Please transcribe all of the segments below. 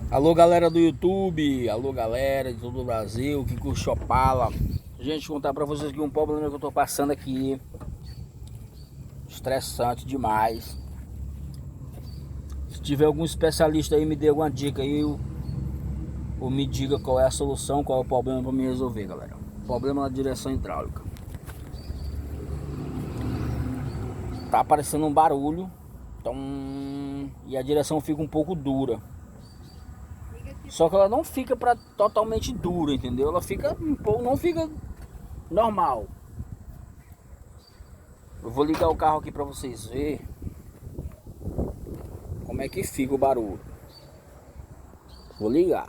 Alô galera do YouTube, alô galera de todo o Brasil que curte Opala. Gente, contar pra vocês aqui um problema que eu tô passando aqui. Estressante demais. Se tiver algum especialista aí, me dê alguma dica aí, ou me diga qual é a solução, qual é o problema pra me resolver, galera. Problema na direção hidráulica. Tá aparecendo um barulho, então, e a direção fica um pouco dura. Só que ela não fica totalmente dura, entendeu? Ela fica um pouco, não fica normal. Eu vou ligar o carro aqui pra vocês verem como é que fica o barulho. Vou ligar.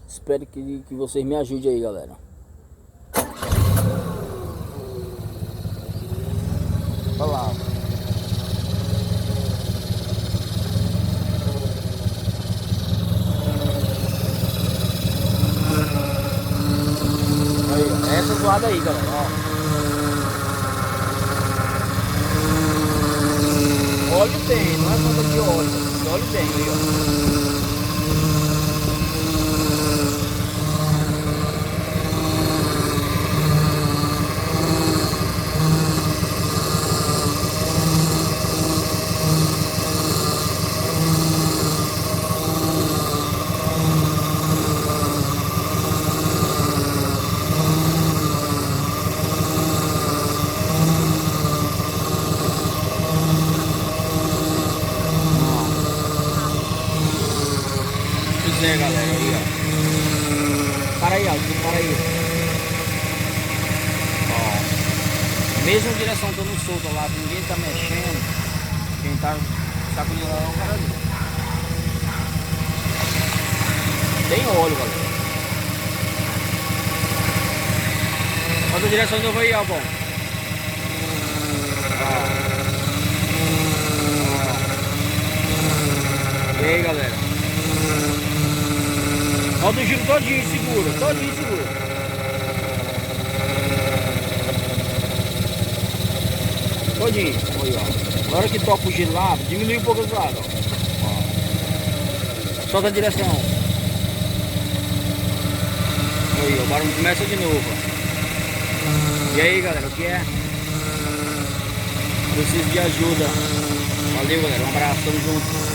Espero que vocês me ajudem aí, galera. Olha lá. Aí, ó. Essa zoada aí, galera. Ó. Óleo tem, não é falta de óleo. Óleo tem aí, ó. Pois é, galera, aí, ó. Para aí, ó. Para aí. Ó. Mesmo a direção estando solta lá, ninguém tá mexendo. Quem tá sacudindo lá é o cara ali. Tem óleo, galera. Olha a direção de novo aí, ó, bom. E aí, galera? Roda o giro todinho, segura. Todinho, segura. Todinho. Aí, ó. Na hora que toca o giro lá, diminui um pouco os lados, ó. Solta a direção. Aí, ó. O barulho começa de novo, ó. E aí, galera, o que é? Preciso de ajuda. Valeu, galera. Um abraço, tamo junto.